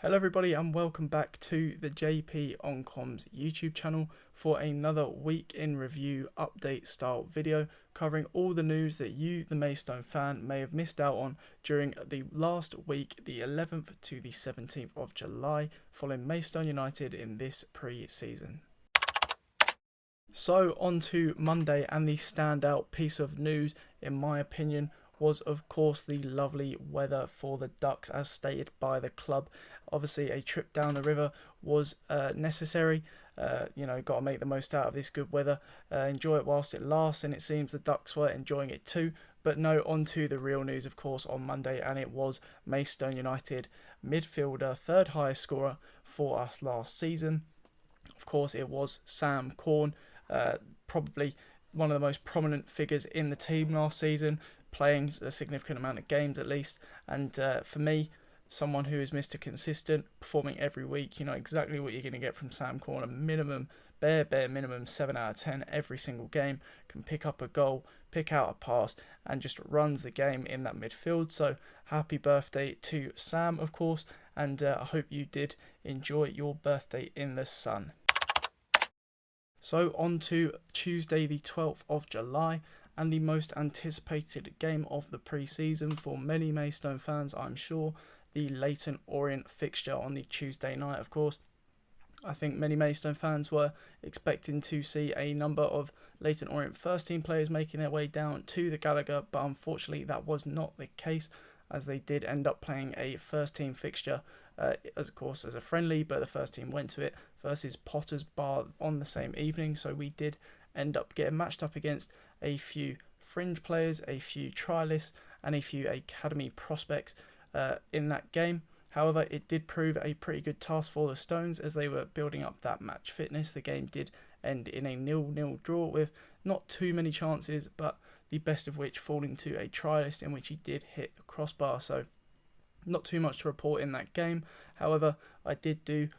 Hello everybody and welcome back to the JP on Comms YouTube channel for another week in review update style video covering all the news that you, the Maidstone fan, may have missed out on during the last week, the 11th to the 17th of July, following Maidstone United in this pre-season. So on to Monday, and the standout piece of news in my opinion was of course the lovely weather for the Ducks as stated by the club. Obviously a trip down the river was necessary. Got to make the most out of this good weather, enjoy it whilst it lasts, and it seems the Ducks were enjoying it too. But no, on to the real news of course on Monday, and it was Maidstone United midfielder, third highest scorer for us last season. Of course it was Sam Corn, probably one of the most prominent figures in the team last season, playing a significant amount of games at least. And for me, someone who is Mr. Consistent, performing every week, you know exactly what you're going to get from Sam Corn. A minimum, bare minimum 7 out of 10 every single game. Can pick up a goal, pick out a pass, and just runs the game in that midfield. So happy birthday to Sam, of course, and I hope you did enjoy your birthday in the sun. So on to Tuesday the 12th of July, and the most anticipated game of the pre-season for many Maidstone fans, I'm sure, the Leyton Orient fixture on the Tuesday night. Of course, I think many Maidstone fans were expecting to see a number of Leyton Orient first team players making their way down to the Gallagher, but unfortunately that was not the case, as they did end up playing a first team fixture as a friendly, but the first team went to it versus Potter's Bar on the same evening. So we did end up getting matched up against a few fringe players, a few trialists, and a few academy prospects in that game. However, it did prove a pretty good task for the Stones as they were building up that match fitness. The game did end in a 0-0 draw with not too many chances, but the best of which falling to a trialist in which he did hit the crossbar. So not too much to report in that game. However, I did do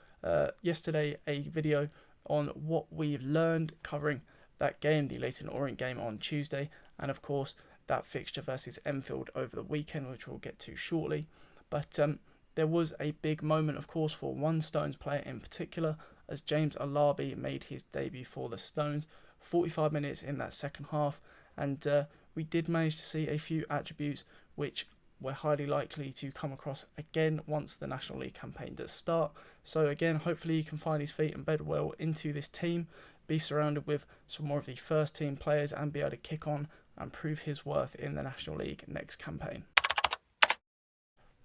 yesterday a video on what we've learned covering that game, the Leyton Orient game on Tuesday, and of course that fixture versus Enfield over the weekend, which we'll get to shortly. But there was a big moment, of course, for one Stones player in particular, as James Alabi made his debut for the Stones. 45 minutes in that second half, and we did manage to see a few attributes which we're highly likely to come across again once the National League campaign does start. So again, hopefully he can find his feet and bed well into this team, be surrounded with some more of the first team players, and be able to kick on and prove his worth in the National League next campaign.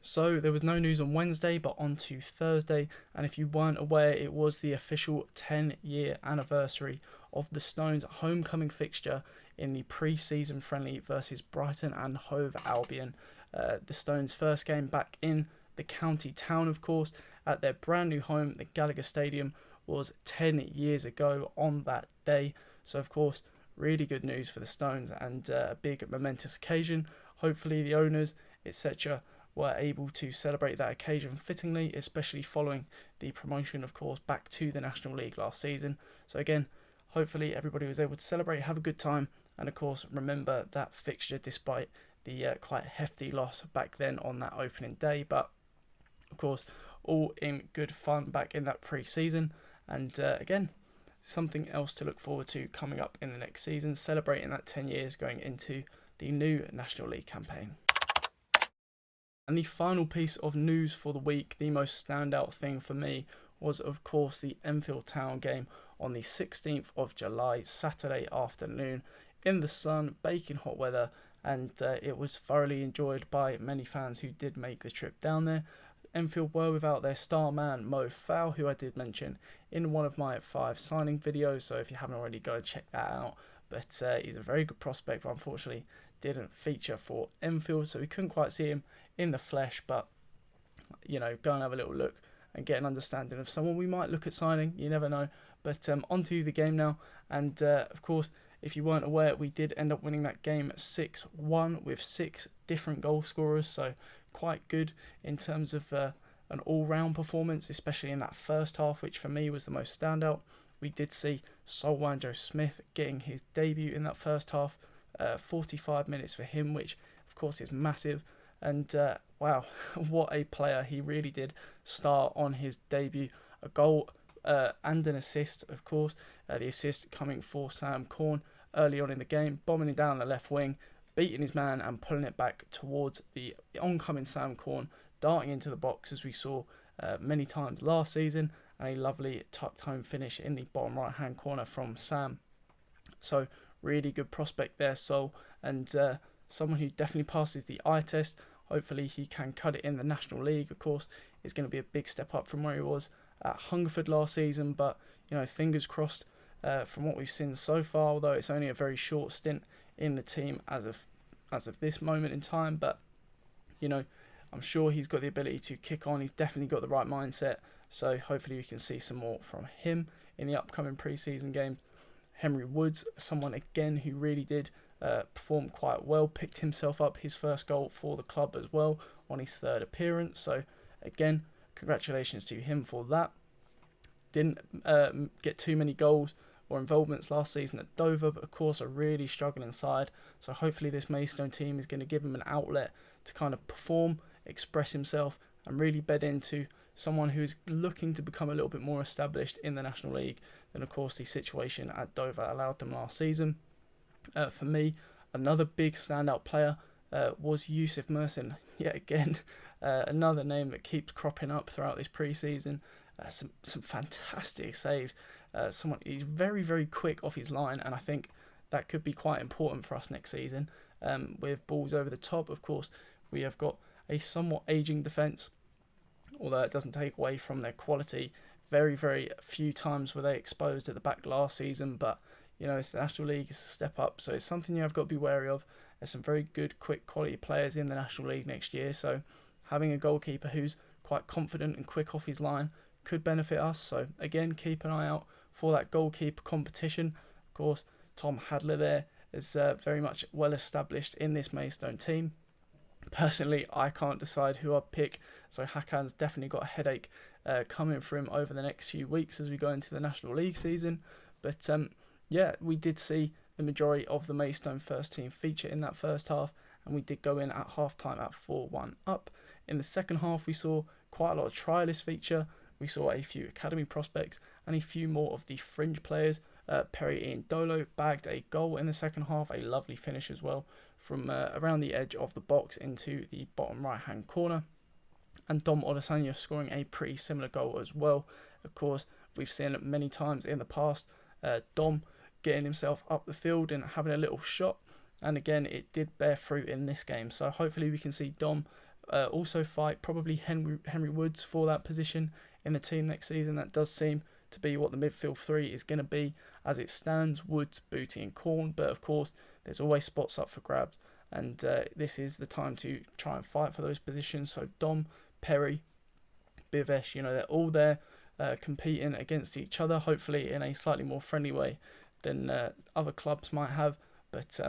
So there was no news on Wednesday, but on to Thursday, and if you weren't aware, it was the official 10-year anniversary of the Stones' homecoming fixture in the pre-season friendly versus Brighton and Hove Albion. The Stones' first game back in the county town, of course, at their brand new home, the Gallagher Stadium, was 10 years ago on that day. So of course, really good news for the Stones, and a big momentous occasion. Hopefully the owners, etc., were able to celebrate that occasion fittingly, especially following the promotion, of course, back to the National League last season. So again, hopefully everybody was able to celebrate, have a good time, and of course remember that fixture despite the quite hefty loss back then on that opening day. But of course, all in good fun back in that pre-season, and again, something else to look forward to coming up in the next season, celebrating that 10 years going into the new National League campaign. And the final piece of news for the week, the most standout thing for me, was of course the Enfield Town game on the 16th of July, Saturday afternoon, in the sun, baking hot weather, and it was thoroughly enjoyed by many fans who did make the trip down there. Enfield were without their star man Mo Fowl, who I did mention in one of my 5 signing videos, so if you haven't already, go and check that out. But he's a very good prospect, but unfortunately didn't feature for Enfield, so we couldn't quite see him in the flesh. But you know, go and have a little look and get an understanding of someone we might look at signing, you never know. But onto the game now, and of course, if you weren't aware, we did end up winning that game 6-1 with 6 different goal scorers, so quite good in terms of an all-round performance, especially in that first half, which for me was the most standout. We did see Solwanjo Smith getting his debut in that first half, 45 minutes for him, which of course is massive. And wow, what a player. He really did star on his debut. A goal and an assist, of course. The assist coming for Sam Corn early on in the game, bombing it down the left wing, beating his man and pulling it back towards the oncoming Sam Corn, darting into the box as we saw many times last season, and a lovely tucked home finish in the bottom right hand corner from Sam. So really good prospect there, Sol, and someone who definitely passes the eye test. Hopefully he can cut it in the National League. Of course, it's going to be a big step up from where he was at Hungerford last season, but fingers crossed from what we've seen so far, although it's only a very short stint in the team as of this moment in time. But I'm sure he's got the ability to kick on. He's definitely got the right mindset, so hopefully we can see some more from him in the upcoming pre-season games. Henry Woods, someone again who really did perform quite well, picked himself up his first goal for the club as well on his third appearance, so again, congratulations to him for that. Didn't get too many goals or involvements last season at Dover, but of course a really struggling side, so hopefully this Maidstone team is going to give him an outlet to kind of perform, express himself, and really bed into someone who is looking to become a little bit more established in the National League than of course the situation at Dover allowed them last season. For me, another big standout player was Yusuf Mersin. Yet again, another name that keeps cropping up throughout this pre-season. Some fantastic saves. He's very, very quick off his line, and I think that could be quite important for us next season. With balls over the top, of course, we have got a somewhat ageing defence, although it doesn't take away from their quality. Very, very few times were they exposed at the back last season, but it's the National League, it's a step up, so it's something you have got to be wary of. There's some very good, quick, quality players in the National League next year, so having a goalkeeper who's quite confident and quick off his line could benefit us. So again, keep an eye out for that goalkeeper competition. Of course, Tom Hadler there is very much well established in this Maidstone team. Personally, I can't decide who I'd pick, so Hakan's definitely got a headache coming for him over the next few weeks as we go into the National League season. But yeah, we did see the majority of the Maidstone first team feature in that first half, and we did go in at half-time at 4-1 up. In the second half, we saw quite a lot of trialists feature. We saw a few academy prospects and a few more of the fringe players. Perry Ian Dolo bagged a goal in the second half, a lovely finish as well, from around the edge of the box into the bottom right-hand corner. And Dom Odesanya scoring a pretty similar goal as well. Of course, we've seen it many times in the past. Dom getting himself up the field and having a little shot, and again it did bear fruit in this game, so hopefully we can see Dom also fight probably Henry Woods for that position in the team next season. That does seem to be what the midfield three is going to be as it stands: Woods, Booty and Corn, but of course there's always spots up for grabs, and this is the time to try and fight for those positions. So Dom, Perry, Bivesh, they're all there competing against each other, hopefully in a slightly more friendly way than other clubs might have, but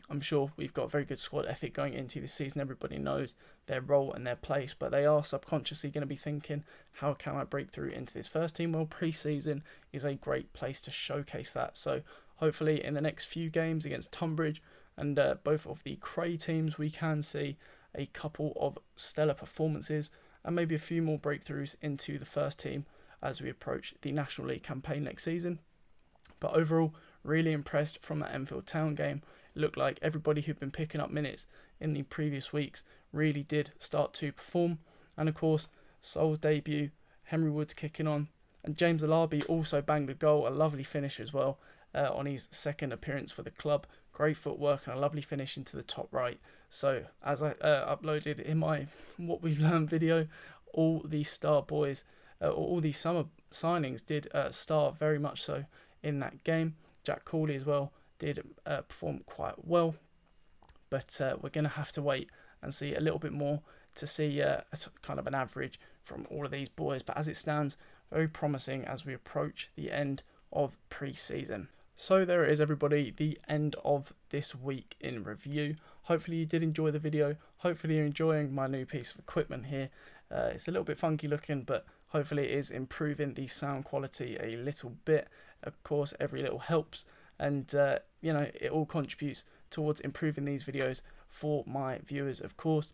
I'm sure we've got a very good squad ethic going into this season. Everybody knows their role and their place, but they are subconsciously going to be thinking, how can I break through into this first team? Well, pre-season is a great place to showcase that, so hopefully in the next few games against Tunbridge and both of the Cray teams, we can see a couple of stellar performances and maybe a few more breakthroughs into the first team as we approach the National League campaign next season. But overall, really impressed from that Enfield Town game. It looked like everybody who'd been picking up minutes in the previous weeks really did start to perform. And of course, Sol's debut, Henry Woods kicking on, and James Alabi also banged a goal, a lovely finish as well on his second appearance for the club. Great footwork and a lovely finish into the top right. So as I uploaded in my What We've Learned video, all the star boys, all these summer signings did star very much so in that game. Jack Cooley as well did perform quite well, but we're going to have to wait and see a little bit more to see kind of an average from all of these boys. But as it stands, very promising as we approach the end of pre-season. So there it is, everybody, the end of this week in review. Hopefully you did enjoy the video. Hopefully you're enjoying my new piece of equipment here. It's a little bit funky looking, but hopefully it is improving the sound quality a little bit. Of course, every little helps, and it all contributes towards improving these videos for my viewers, of course.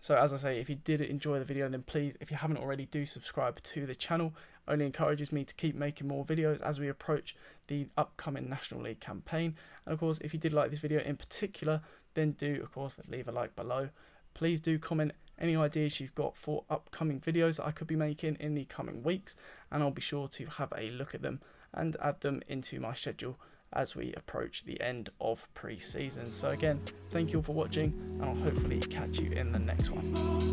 So as I say, if you did enjoy the video, then please, if you haven't already, do subscribe to the channel. Only encourages me to keep making more videos as we approach the upcoming National League campaign. And of course, if you did like this video in particular, then do, of course, leave a like below. Please do comment any ideas you've got for upcoming videos that I could be making in the coming weeks, and I'll be sure to have a look at them and add them into my schedule as we approach the end of pre-season. So again, thank you all for watching, and I'll hopefully catch you in the next one.